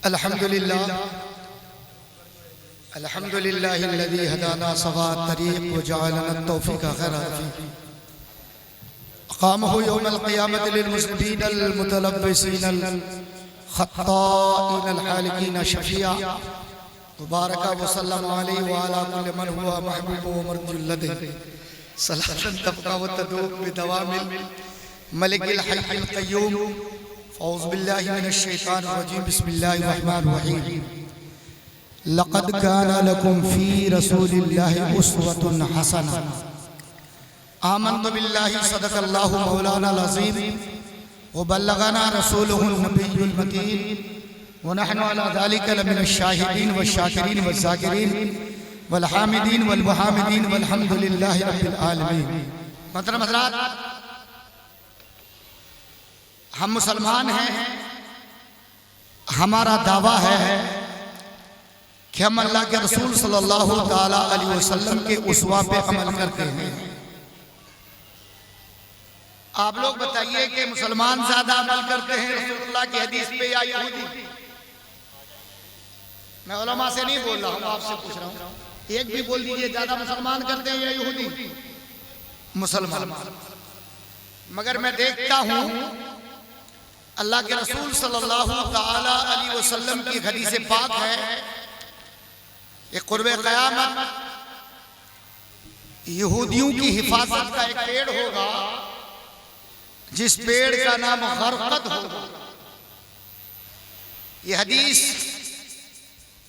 الحمدللہ الذی ہدانا سواء الطریق وجعلنا التوفیق خیر رفیق اقامہ یوم القیامت للمذنبین المتلبسین الخطائین الحالقین شفیعا مبارک وسلم علیہ وعلا کل من ہوا محبوب ومرجو لدہ صلاة تبقى وتدوم بدوام الملك الحي القيوم فأعوذ بالله من الشيطان الرجيم بسم الله الرحمن الرحيم لقد كان لكم في رسول الله أسوة حسنة آمنت بالله صدق الله مولانا العظيم وبلغنا رسوله النبي المكين ونحن على ذلك لمن الشاهدين والشاكرين والذاكرين والحامدین والمحامدین والحمد للہ رب العالمین۔ محترم حضرات، ہم مسلمان ہیں، ہمارا دعویٰ ہے کہ ہم اللہ کے رسول صلی اللہ علیہ وسلم کے اسوہ پہ عمل کرتے ہیں۔ آپ لوگ بتائیے کہ مسلمان زیادہ عمل کرتے ہیں رسول اللہ کی حدیث پہ یا یہودی؟ میں علماء سے نہیں بول رہا ہوں، آپ سے پوچھ رہا ہوں، ایک بھی بول دیجئے زیادہ مسلمان کرتے ہیں یا یہودی؟ مسلمان۔ مگر میں دیکھتا ہوں اللہ کے رسول صلی اللہ علیہ وسلم کی حدیث پاک ہے کہ قرب قیامت یہودیوں کی حفاظت کا ایک پیڑ ہوگا جس پیڑ کا نام غرقد ہوگا۔ یہ حدیث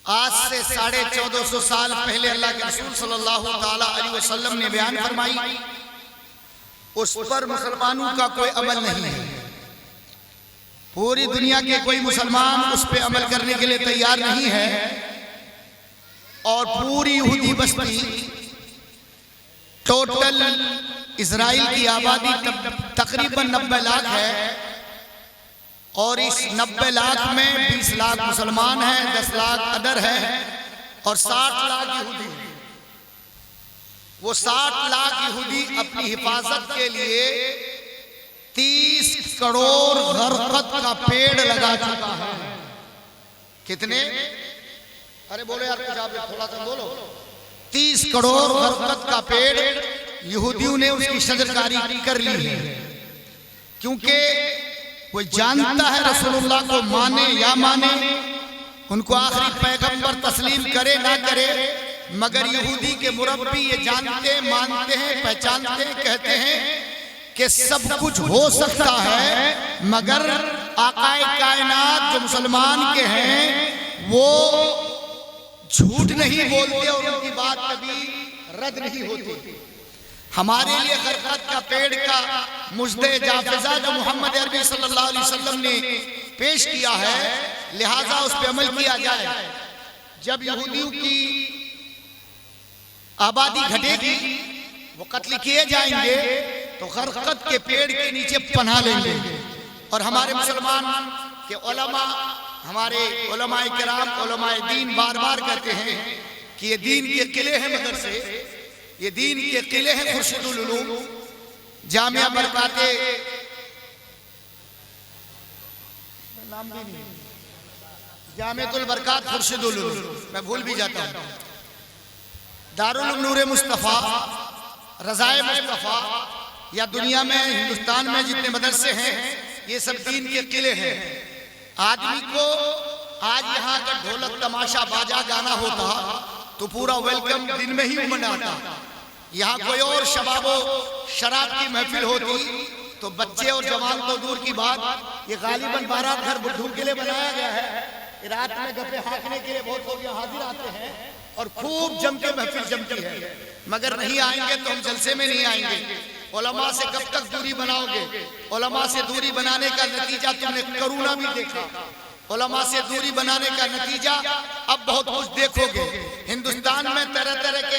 آج سے 1450 سال پہلے اللہ کے رسول صلی اللہ علیہ وسلم نے بیان فرمائی، اس پر مسلمانوں کا کوئی عمل نہیں ہے۔ پوری دنیا کے کوئی مسلمان اس پہ عمل کرنے کے لیے تیار نہیں ہے، اور پوری یہودی بستی ٹوٹل اسرائیل کی آبادی تقریباً 90 لاکھ ہے، اور اس 90 لاکھ میں 20 لاکھ مسلمان ہیں، 10 لاکھ ادر ہے، اور 60 لاکھ یہودی ہیں۔ وہ 60 لاکھ یہودی اپنی حفاظت کے لیے 30 کروڑ غرقد کا پیڑ لگا چکا ہے۔ کتنے؟ ارے بولو یار، کچھ آپ تھوڑا سا بولو۔ 30 کروڑ غرقد کا پیڑ یہودیوں نے اس کی شجرکاری کر لی ہے، کیونکہ وہ جانتا ہے رسول اللہ کو مانے یا مانے، ان کو آخری پیغمبر تسلیم کرے نہ کرے، مگر یہودی کے مربی یہ جانتے ہیں، مانتے ہیں، پہچانتے ہیں، کہتے ہیں کہ سب کچھ ہو سکتا ہے، مگر آقا کائنات جو مسلمان کے ہیں وہ جھوٹ نہیں بولتے اور ان کی بات کبھی رد نہیں ہوتی۔ ہمارے لیے غرقد کا پیڑ کا مجد جافزہ جو محمد عربی صلی اللہ علیہ وسلم نے پیش کیا ہے، لہٰذا اس پہ عمل کیا جائے۔ جب یہودیوں کی آبادی گھٹے گی، وہ قتل کیے جائیں گے، تو غرقد کے پیڑ کے نیچے پناہ لیں گے۔ اور ہمارے مسلمان کے علماء، ہمارے علماء کرام، علماء دین بار بار کہتے ہیں کہ یہ دین کے قلعے ہیں مدرسے، یہ دین کے قلعے ہیں خورشید العلوم، جامعہ برکات جامعۃ البرکات خورشید العلوم، میں بھول بھی جاتا ہوں، دارالعلوم نور مصطفیٰ، رضائے مصطفیٰ، یا دنیا میں ہندوستان میں جتنے مدرسے ہیں یہ سب دین کے قلعے ہیں۔ آدمی کو آج یہاں کا ڈھولک تماشا باجا گانا ہوتا تو پورا ویلکم دن میں ہی مناتا۔ یہاں کوئی اور شباب و شراب کی محفل ہوتی تو بچے اور جوان تو دور کی بات، یہ غالباً بارات گھر بڈھوں کے لیے بنایا گیا ہے۔ رات میں گپے ہانکنے کے لیے بہت لوگ یہاں حاضر آتے ہیں اور خوب جم کے محفل جمتی ہے، مگر نہیں آئیں گے تو ہم جلسے میں نہیں آئیں گے۔ علماء سے کب تک دوری بناؤ گے؟ علماء سے دوری بنانے کا نتیجہ تم نے کرونا بھی دیکھا۔ علماء سے دوری بنانے کا نتیجہ اب بہت کچھ دیکھو گے۔ ہندوستان میں طرح طرح کے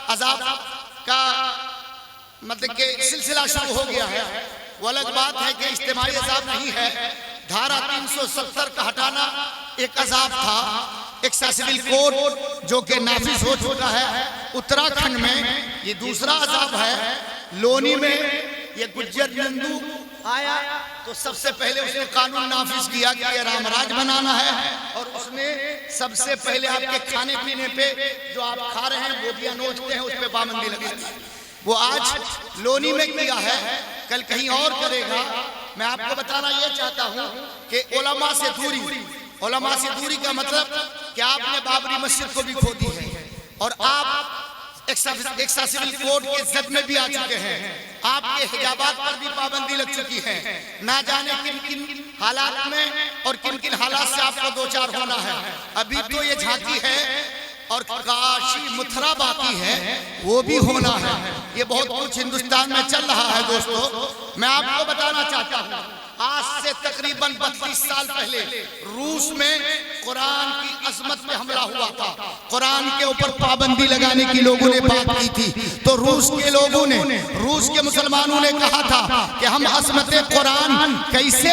عذاب کا مطلب کہ سلسلہ شروع ہو گیا ہے۔ وہ الگ بات ہے کہ اجتماعی عذاب نہیں ہے۔ دھارا 370 کا ہٹانا ایک عذاب تھا، ایک سیسیبل کوڈ جو کہ نافذ ہو چکا ہے اتراکھنڈ میں، یہ دوسرا عذاب ہے۔ لونی میں یہ گجر ہندو آیا تو سب سے پہلے اس نے قانون نافذ کیا کہ یہ رام راج بنانا ہے، اور اس نے سب سے پہلے آپ کے کھانے پینے پہ جو آپ کھا رہے ہیں بوٹیاں نوچتے ہیں اس پہ پابندی لگا دی۔ وہ آج لونی میں کیا ہے، کل کہیں اور کرے گا۔ میں آپ کو بتانا یہ چاہتا ہوں کہ علماء سے دوری، علماء سے دوری کا مطلب کہ آپ نے بابری مسجد کو بھی کھو دی ہے، اور آپ ایکسیسیبل کوڈ کے زد میں بھی آ چکے ہیں، آپ کے حجابات پر بھی پابندی لگ چکی ہے۔ نہ جانے کن کن حالات میں اور کن کن حالات سے آپ کو دوچار ہونا ہے۔ ابھی تو یہ جھانکی ہے اور کاشی متھرا باقی ہے، وہ بھی ہونا ہے۔ یہ بہت کچھ ہندوستان میں چل رہا ہے دوستو۔ میں آپ کو بتانا چاہتا ہوں، آج سے تقریباً 32 سال پہلے روس میں قرآن کی عظمت میں حملہ ہوا تھا، قرآن کے اوپر پابندی لگانے کی لوگوں نے بات کی تھی، تو روس کے لوگوں نے، روس کے مسلمانوں نے کہا تھا کہ ہم عظمت قرآن کیسے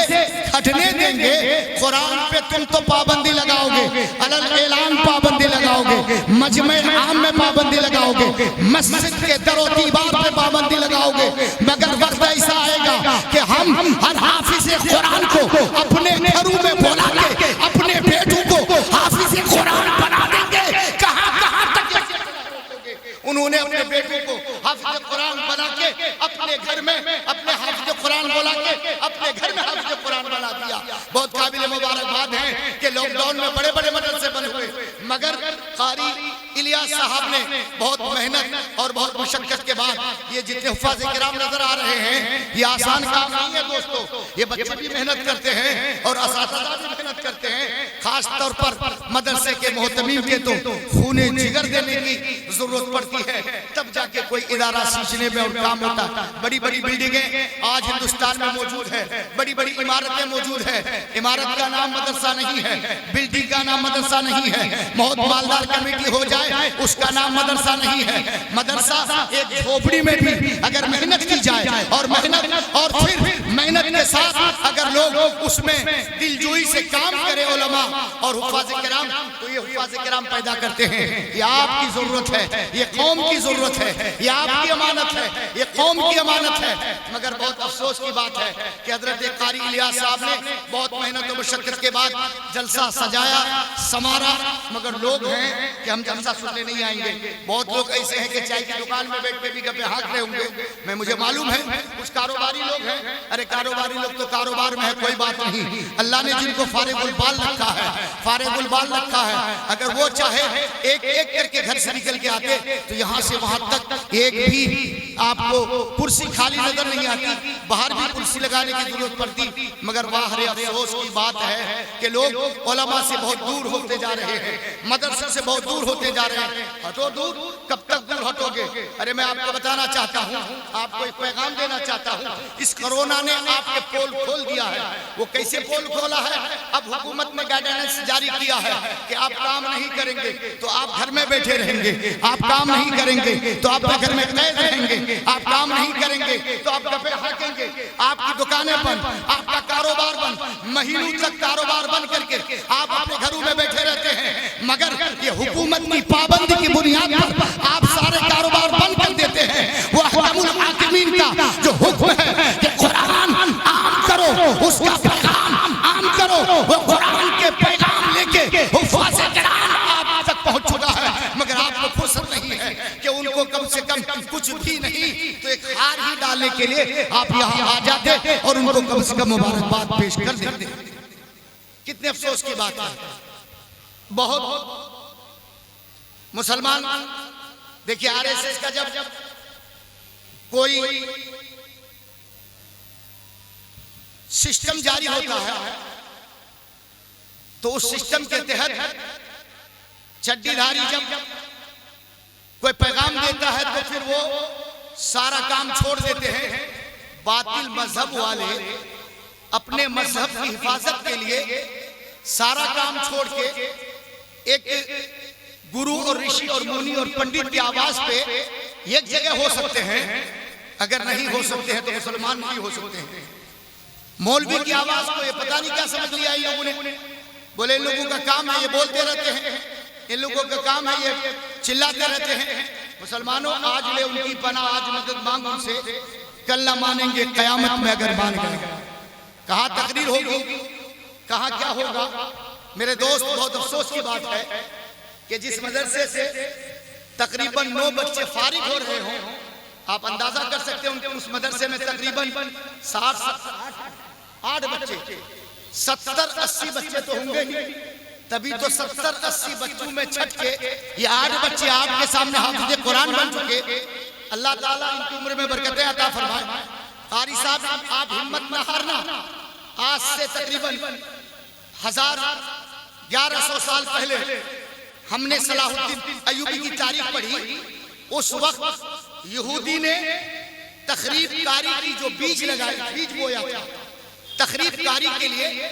ہٹنے دیں گے، قرآن پہ تم تو پابندی لگاؤ گے، علل اعلان پابندی لگاؤ گے، مجمع عام میں پابندی لگاؤ گے، مسجد کے در و دیوار پہ پابندی لگاؤ گے، مگر وقت ایسا آئے گا کہ ہم ہر حافظ قرآن کو اپنے گھروں میں بولا کے اپنے بیٹوں کو حافظ قرآن بنا دیں گے۔ کہاں کہاں تک انہوں نے اپنے بیٹوں کو حافظ قرآن بنا کے اپنے گھر میں اپنے حافظ قرآن بولا کے اپنے گھر میں حافظ قرآن بنا دیا۔ بہت قابل مبارکباد ہے کہ لاک ڈاؤن میں بڑے بڑے مدرسے بنے ہوئے، مگر قاری الیاس صاحب نے بہت محنت اور بہت مشقت کے بعد یہ جتنے حفاظ کرام نظر آ رہے ہیں، یہ آسان کام نہیں ہے دوستو، یہ بچے بھی محنت کرتے ہیں اور اساتذہ بھی محنت کرتے ہیں۔ خاص طور پر مدرسے کے محتمین کے تو خون جگر دینے کی ضرورت پڑتی ہے، تب جا کے کوئی ادارہ سیکھنے میں اور کام ہوتا ہے۔ بڑی بڑی بلڈنگیں آج ہندوستان میں موجود ہے، بڑی بڑی عمارتیں موجود ہے، عمارت کا نام مدرسہ نہیں ہے، بلڈنگ کا نام مدرسہ نہیں ہے، بہت مالدار کمیٹی ہو جائے اس کا نام مدرسہ نہیں ہے۔ مدرسہ ایک جھوپڑی میں بھی اگر محنت کی جائے اور محنت اور پھر محنت کے ساتھ اگر لوگ اس میں دلجوئی سے کام کرے علماء اور حفاظ کرام، تو یہ حفاظ کرام پیدا کرتے ہیں۔ یہ آپ کی ضرورت ہے، یہ قوم کی ضرورت ہے، یہ آپ کی امانت ہے، یہ قوم کی امانت ہے۔ مگر بہت افسوس کی بات ہے کہ حضرت قاری الیاس صاحب نے بہت محنت و مشقت کے بعد جلسہ سجایا سمارا، مگر لوگ ہیں کہ ہم جلسہ سننے نہیں آئیں گے۔ بہت لوگ ایسے ہیں کہ چائے کی دکان میں بیٹھ کے بھی گپے ہانک رہے ہوں گے۔ میں مجھے معلوم ہے کچھ کاروباری لوگ ہیں، ارے کاروباری لوگ تو کاروبار میں ہے، کوئی بات نہیں۔ اللہ نے جن کو فارغ البال رکھا ہے، فارغ البال رکھا ہے، اگر وہ چاہے ایک ایک کر کے گھر سے نکل کے آتے تو یہاں سے وہاں تک ایک بھی آپ کو کرسی خالی نظر نہیں آتی، باہر بھی کرسی لگانے کی ضرورت پڑتی۔ مگر واہ رے افسوس کی بات ہے کہ لوگ علماء سے بہت دور ہوتے جا رہے ہیں، مدرسے سے بہت دور ہوتے جا رہے ہیں۔ ہٹو دور، کب تک دور ہٹو گے؟ ارے میں آپ کو بتانا چاہتا ہوں، آپ کو ایک پیغام دینا چاہتا ہوں، اس کرونا نے آپ کے پول کھول دیا ہے۔ وہ کیسے پول کھولا ہے؟ اب حکومت نے گائیڈنس جاری کیا ہے کہ آپ کام نہیں کریں گے تو آپ گھر میں بیٹھے رہیں گے، آپ کام نہیں کریں گے تو آپ گھر میں قید رہیں گے، آپ کام نہیں کریں گے تو آپ گپے ہانکیں گے، آپ کی دکانیں بند، آپ کا کاروبار بند، مہینوں تک کاروبار بند کر کے آپ اپنے گھروں میں بیٹھے رہتے ہیں۔ مگر یہ حکومت کی پابندی کی بنیاد پر آپ سارے کاروبار بند کر دیتے ہیں۔ وہ احکام الحاکمین کا جو حکم ہے کہ قرآن عام کرو، اس کا پیغام عام کرو، وہ قرآن کے پیغام لے کے حفاظ کرام آپ تک پہنچ چکا ہے، مگر آپ کو فرصت نہیں ہے کہ ان کو کم سے کم کچھ بھی نہیں تو ایک ہار ہی ڈالنے کے لیے آپ یہاں آ جاتے اور ان کو کم سے کم مبارکباد پیش کر دیتے۔ کتنے افسوس کی بات ہے۔ بہت مسلمان دیکھیے آر ایس ایس کا جب کوئی سسٹم جاری ہوتا ہے تو اس سسٹم کے تحت چڈی دھاری جب کوئی پیغام دیتا ہے تو پھر وہ سارا کام چھوڑ دیتے ہیں۔ باطل مذہب والے اپنے مذہب کی حفاظت کے لیے سارا کام چھوڑ کے ایک گرو اور رشی اور مونی اور پنڈت کی آواز پہ ایک جگہ ہو سکتے ہیں، اگر نہیں ہو سکتے ہیں تو مسلمان نہیں ہو سکتے ہیں۔ مولوی کی آواز کو یہ پتہ نہیں کیا سمجھ لیا ان لوگوں نے، بولے ان لوگوں کا کام ہے یہ بولتے رہتے ہیں، ان لوگوں کا کام ہے یہ چلاتے رہتے ہیں۔ مسلمانوں آج لے ان کی پناہ، آج مدد مانگ ان سے، کل نہ مانیں گے قیامت میں اگر مان گئے. کہاں تقریر ہوگی, کہاں کیا ہوگا. میرے دوست بہت افسوس کی بات ہے کہ جس مدرسے سے تقریباً 9 بچے فارغ ہو رہے ہوں, آپ اندازہ کر سکتے ہیں اس مدرسے میں تقریباً 8 بچے, 70-80 بچے تو ہوں گے ہی. تبھی تو 70-80 بچوں میں چھٹ کے یہ 8 بچے آپ کے سامنے حافظ قرآن بن چکے. اللہ تعالیٰ ان کی عمر میں برکتیں عطا فرمائے. قاری صاحب آپ ہمت نہ ہارنا. آج سے تقریباً 1100 سال پہلے ہم نے صلاح الدین ایوبی کی تاریخ پڑھی. اس وقت یہودی نے تخریب کاری کی جو بیج لگائے, بیج بویا تھا. تخریب کاری کے لیے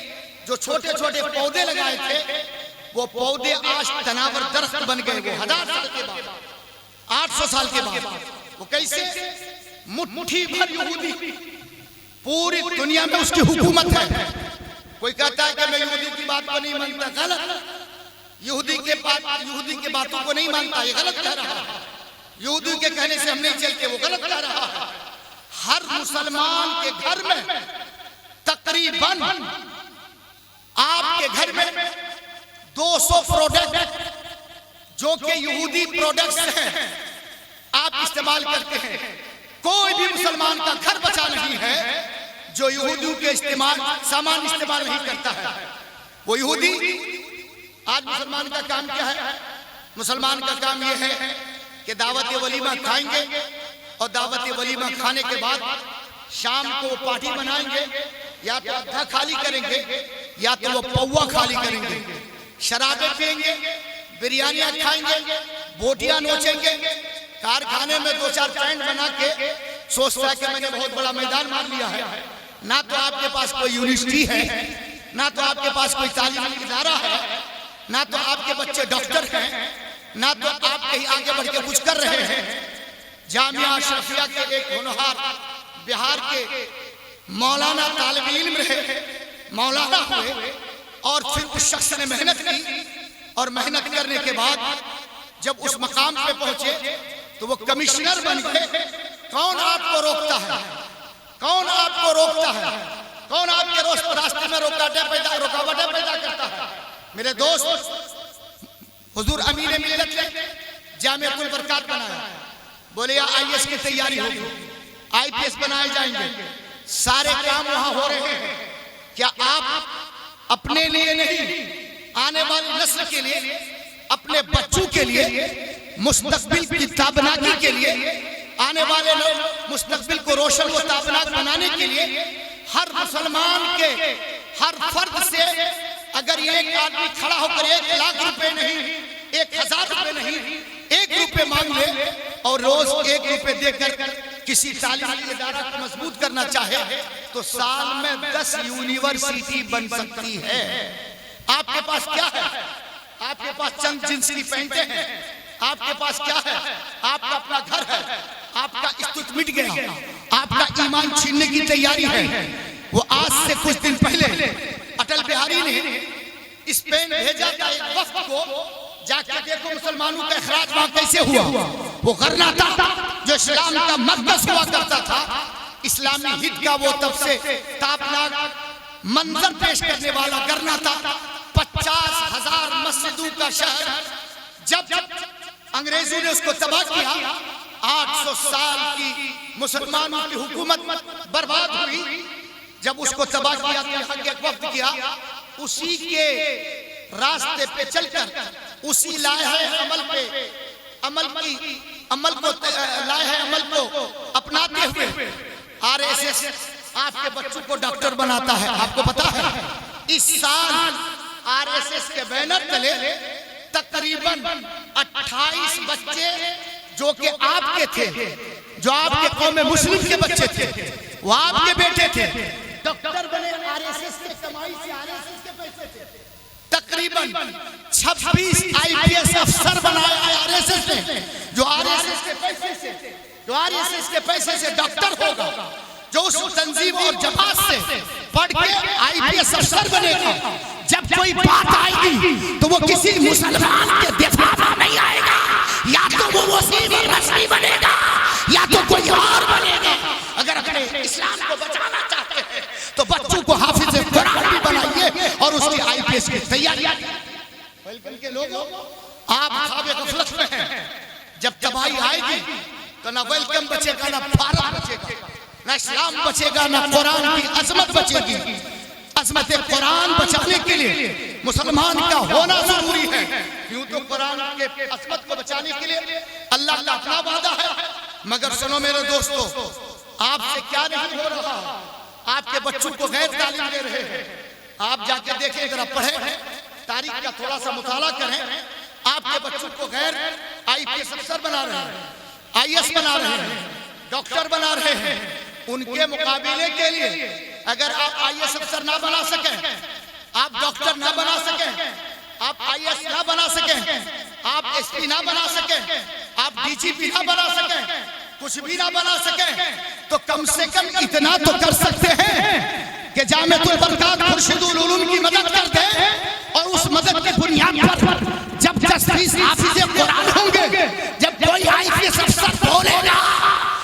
جو چھوٹے چھوٹے پودے لگائے تھے وہ پودے آج تناور درخت بن گئے. وہ 1000 سال کے بعد, 800 سال کے بعد. وہ کیسے؟ مٹھی بھر یہودی, پوری دنیا میں اس کی حکومت ہے. کوئی کہتا ہے کہ میں یہودی کی بات کو نہیں مانتا, غلط. یہودی کے باتوں کو نہیں مانتا, یہ غلط کہہ رہا ہے. یہودی کے کہنے سے ہم نہیں چلتے, وہ غلط کہہ رہا ہے. ہر مسلمان کے گھر میں تقریباً آپ کے گھر میں 200 پروڈکٹ جو کہ یہودی پروڈکٹس ہیں آپ استعمال کرتے ہیں. کوئی بھی مسلمان کا گھر بچا نہیں ہے جو یہودیوں کے سامان استعمال نہیں کرتا ہے. وہ یہودی, آج مسلمان کا کام کیا ہے؟ مسلمان کا کام یہ ہے کہ دعوت ولیمہ کھائیں گے اور دعوت ولیمہ کھانے کے بعد شام کو وہ پارٹی بنائیں گے, یا تو ادھا خالی کریں گے یا تو وہ پوا خالی کریں گے. شرابیں پئیں گے, بریانیاں کھائیں گے, بوٹیاں نوچیں گے. کارخانے میں 2-4 پینٹ بنا کے سوچتا ہے کہ میں نے بہت بڑا میدان مار لیا ہے. نہ تو آپ کے پاس کوئی یونیورسٹی ہے, نہ تو آپ کے پاس کوئی تعلیمی ادارہ ہے, نہ تو آپ کے بچے ڈاکٹر ہیں, نہ تو آپ کہیں آگے بڑھ کے کچھ کر رہے ہیں. جامعہ اشرفیہ کے ایک ہونہار بہار کے مولانا طالب علم رہے, مولانا ہوئے, اور پھر اس شخص نے محنت کی, اور محنت کرنے کے بعد جب اس مقام پہ پہنچے تو وہ کمشنر بن گئے. کون آپ کو روکتا ہے؟ کون آپ کو روکتا ہے؟ کون آپ کے راستے میں رکاوٹیں پیدا کرتا ہے؟ میرے دوست, حضور امین ملت نے جامعہ البرکات بنایا. بولے یا IAS کی تیاری ہوگی, IPS بنائے جائیں گے, سارے کام وہاں ہو رہے ہیں. کیا آپ اپنے لیے نہیں, آنے والی نسل کے لیے, اپنے بچوں کے لیے, مستقبل کی تابناکی کے لیے, آنے والے مستقبل کو روشن و تابناک بنانے کے لیے ہر مسلمان کے ہر فرد سے اگر ایک آدمی کھڑا ہو کر 1 لاکھ روپے نہیں, 1000 روپے نہیں, 1 روپے مانگ لے اور روز 1 روپے دے کر کسی تعلیمی ادارہ کو مضبوط کرنا چاہے تو سال میں 10 یونیورسٹی بن سکتی ہے. آپ کے پاس کیا ہے؟ آپ کے پاس چند جنس کی پینٹیں ہیں. آپ کے پاس کیا ہے؟ آپ کا اپنا گھر ہے. آپ کا استوت مٹ گیا, آپ کا ایمان چھیننے کی تیاری ہے. وہ آج سے کچھ دن پہلے اٹل بہاری نے اسپین بھیجا تھا ایک وفد کو, جا کے دیکھو مسلمانوں کا اخراج وہاں کیسے ہوا. وہ غرناطہ جو اسلام کا مرکز ہوا کرتا تھا, اسلامی ہند کا وہ تب سے تابناک منظر پیش کرنے والا غرناطہ, 50,000 مسجدوں کا شہر, جب انگریزوں نے اس کو تباہ کیا, 800 سال کی مسلمانوں کی حکومت برباد ہوئی. جب اس کو تباہ کیا تو یہاں کے ایک وقت کیا, اسی کے راستے پہ چل کر اسی لائحہ عمل کو اپناتے ہوئے RSS آپ کے بچوں کو ڈاکٹر بناتا ہے. آپ کو پتا ہے اس سال RSS کے بینر تلے تقریباً 28 بچے جو کہ آپ کے تھے, جو آپ کے قوم مسلم کے بچے تھے, وہ آپ کے بیٹے تھے, ڈاکٹر بنے RSS کے کمائی سے, RSS کے پیسے تھے. تقریباً 26 IPS افسر بنایا ہے RSS نے, جو RSS کے پیسے سے ڈاکٹر ہوگا, جو اس تنظیم اور جماعت سے پڑھ کے IPS افسر بنے گا, جب کوئی بات آئے گی تو وہ کسی مسلمان کے دفاع میں نہیں آئے گا، یا تو وہ وسیم رسمی بنے گا یا تو کوئی اور بنے گا۔ اگر اپنے اسلام کو بچانا چاہتے ہیں تو بچوں کو حافظ قرآن بھی بنائیے اور اس کی IPS کی تیاری۔ ویلکم کے لوگوں، آپ خواب غفلت میں ہیں۔ جب تباہی آئے گی تو نہ ویلکم بچے گا، نہ بھارت بچے گا، نہ اسلام بچے گا، نہ قرآن کی عظمت بچے گی۔ عظمت قرآن بچانے کے لیے مسلمان کا ہونا ضروری ہے۔ کیوں تو قرآن کے عظمت کو بچانے کے لیے اللہ کا اپنا وعدہ ہے۔ مگر سنو میرے دوستو، آپ سے کیا نہیں ہو رہا، آپ کے بچوں کو غیر تعلیم دے رہے ہیں۔ آپ جا کے دیکھیں، ذرا پڑھیں، تاریخ کا تھوڑا سا مطالعہ کریں، آپ کے بچوں کو غیر IPS افسر بنا رہے ہیں، IS بنا رہے ہیں، ڈاکٹر بنا رہے ہیں۔ ان کے مقابلے کے لیے اگر آپ IS افسر نہ بنا سکیں، آپ ڈاکٹر نہ بنا سکیں، آپ IS نہ بنا سکیں، آپ SP نہ بنا سکیں، آپ DGP نہ بنا سکیں، کچھ بھی نہ بنا سکیں، تو کم سے کم اتنا تو کر سکتے ہیں کہ جامعۃ البرکات خورشید العلوم کی مدد کر دیں، اور اس مدد کی بنیاد پر جب جسٹس حافظ قرآن ہوں گے، جب کوئی IPS افسر بولے گا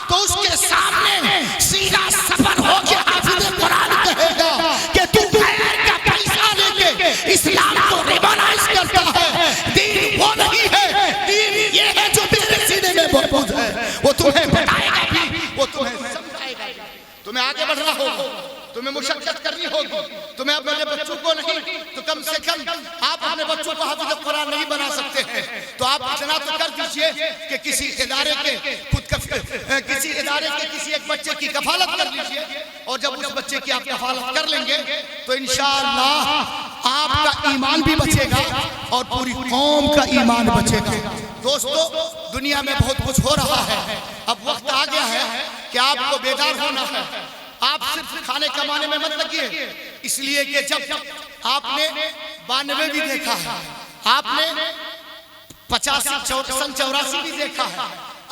تو اس کے سامنے سیدھا سفر ہو کے حافظ قرآن کہے گا کہ تو غیر کا پیسہ لے کے اسلام کو ریبلائز کرتا ہے۔ دین وہ نہیں ہے، دین یہ ہے جو تیرے سینے میں موجود ہے۔ وہ تمہیں بتائے گا بھی، وہ تمہیں سمجھائے گا بھی۔ تمہیں آگے بڑھنا ہوگا، تمہیں مشقت کرنی ہوگی۔ تمہیں اپنے بچوں کو نہیں تو کم سے کم آپ اپنے بچوں کو حافظ قرآن نہیں بنا سکتے ہیں تو آپ اتنا تو کر دیجئے کہ کسی ادارے کے کسی ادارے کے کسی ایک بچے کی کفالت کر لیجئے، اور جب اس بچے کی آپ کفالت کر لیں گے تو انشاءاللہ آپ کا ایمان بھی بچے گا اور پوری قوم کا ایمان بچے گا۔ دوستو، دنیا میں بہت کچھ ہو رہا ہے، اب وقت آ گیا ہے کہ آپ کو بیدار ہونا ہے۔ آپ صرف کھانے کمانے میں مت لگیے، اس لیے کہ جب آپ نے 92 بھی دیکھا ہے، آپ نے 84 بھی دیکھا ہے،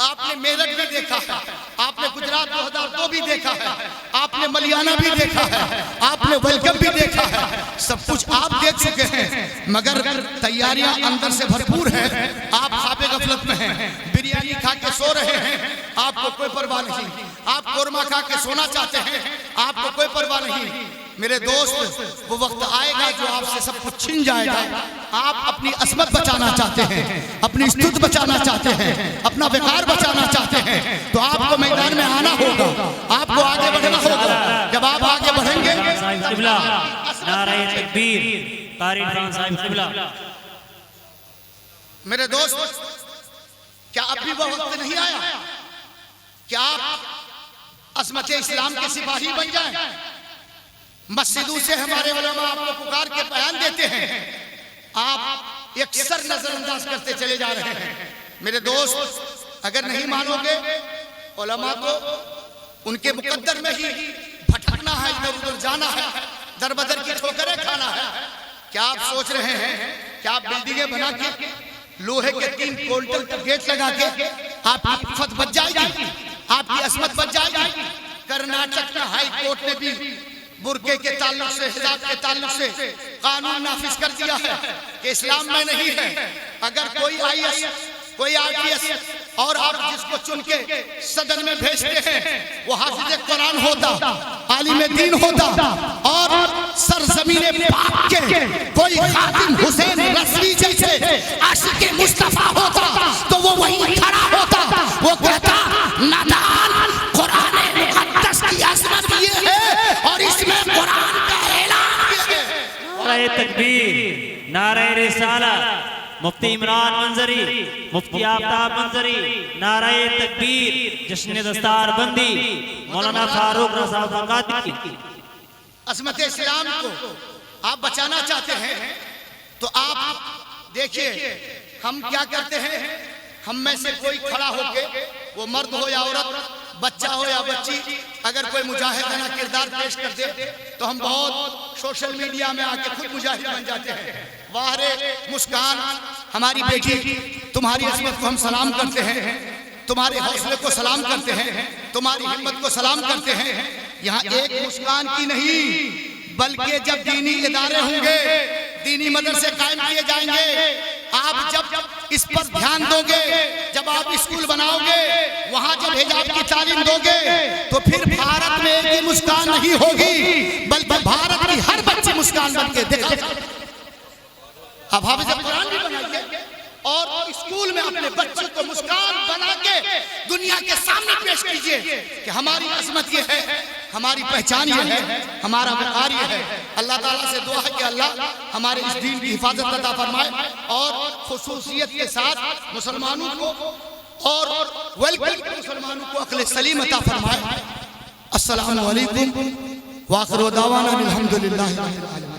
آپ نے میرٹھ بھی دیکھا ہے، آپ نے گجرات 2002 بھی دیکھا ہے، آپ نے ملیانہ بھی دیکھا ہے، آپ نے ویلکم بھی دیکھا ہے، سب کچھ آپ دیکھ چکے ہیں، مگر تیاریاں اندر سے بھرپور ہیں۔ آپ خواب غفلت میں ہیں، بریانی کھا کے سو رہے ہیں، آپ کو کوئی پرواہ نہیں۔ آپ قورمہ کھا کے سونا چاہتے ہیں، آپ کو کوئی پرواہ نہیں۔ میرے دوست، وہ وقت آئے گا جو آپ سے سب کچھ چھن جائے گا۔ آپ اپنی عصمت بچانا چاہتے ہیں، اپنی عزت بچانا چاہتے ہیں، اپنا وقار بچانا چاہتے ہیں، تو آپ کو میدان میں آنا ہوگا، آپ کو آگے بڑھنا ہوگا۔ جب آپ آگے بڑھیں گے، نعرہ تکبیر، قاری عرفان صاحب قبلہ۔ میرے دوست، کیا اب بھی وہ وقت نہیں آیا کہ آپ عظمت اسلام کے سپاہی بن جائیں؟ مسجدوں سے ہمارے علماء آپ کو پکار کے بیان دیتے ہیں، آپ یکسر نظر انداز کرتے چلے جا رہے ہیں۔ میرے دوست، اگر نہیں مانو گے، علماء کو ان کے مقدر میں ہی بھٹکنا ہے، ادھر ادھر جانا ہے، در بدر کی ٹھوکریں کھانا ہے۔ کیا آپ سوچ رہے ہیں کہ آپ بلڈنگیں بنا کے لوہے کے 3 کونٹل کا گیٹ لگا کے آپ کی عفت بچ جائے گی، آپ کی عصمت بچ جائے گی؟ کرناٹک کا ہائی کورٹ نے بھی برقعے کے تعلق سے، حجاب کے تعلق سے قانون نافذ کر دیا ہے کہ اسلام میں نہیں ہے۔ اگر کوئی IS، کوئی RPS اور آپ جس کو چن کے صدر میں بھیجتے ہیں وہ حافظ قرآن ہوتا، عالم دین ہوتا، اور سرزمین پاک کے کوئی خادم حسین رضوی جیسے عاشق مصطفیٰ ہوتا تو وہ وہیں کھڑا ہوتا، وہ کہتا نادان، قرآن مقدس کی عظمت یہ ہے اور اس میں قرآن کا اعلان یہ ہے۔ نعرہ تکبیر، نعرہ رسالہ، مفتی عمران منظری، مفتی آفتاب منظری، نعرہ تکبیر، جشن دستار بندی، مولانا فاروق رضا بغدادی کی۔ عظمت اسلام کو آپ بچانا چاہتے ہیں تو آپ دیکھیے ہم کیا کرتے ہیں۔ ہم میں سے کوئی کھڑا ہو کے، وہ مرد ہو یا عورت، بچہ ہو یا بچی، اگر کوئی مجاہدانہ کردار پیش کر دے تو ہم بہت سوشل میڈیا میں آ کے خود مجاہد بن جاتے ہیں۔ واہ رے مسکان، ہماری بیٹی، تمہاری عظمت کو ہم سلام کرتے ہیں، تمہارے حوصلے کو سلام کرتے ہیں، تمہاری ہمت کو سلام کرتے ہیں۔ یہاں ایک مسکان کی نہیں بلکہ جب دینی ادارے ہوں گے دینی مدرسے قائم کیے جائیں گے. آپ جب اس پر دھیان دو گے، جب آپ اسکول بناؤ گے، وہاں جب حجاب کی تعلیم دو گے، تو پھر بھارت میں ایک ہی مسکان نہیں ہوگی بلکہ بھارت کی ہر بچی مسکان بن کے دیکھا. اب حافظ قرآن بھی بنائیے اور اسکول میں اپنے بچوں کو مسکان بنا کے دنیا کے سامنے پیش کیجئے کہ ہماری عظمت یہ ہے، ہماری پہچان یہ ہے، ہمارا وقار یہ ہے. اللہ تعالیٰ سے دعا ہے کہ اللہ ہمارے اس دین کی حفاظت عطا فرمائے اور خصوصیت کے ساتھ مسلمانوں کو اور ویلکم مسلمانوں کو عقل سلیم عطا فرمائے. السلام علیکم وآخر دعوانا الحمدللہ رب العالمین.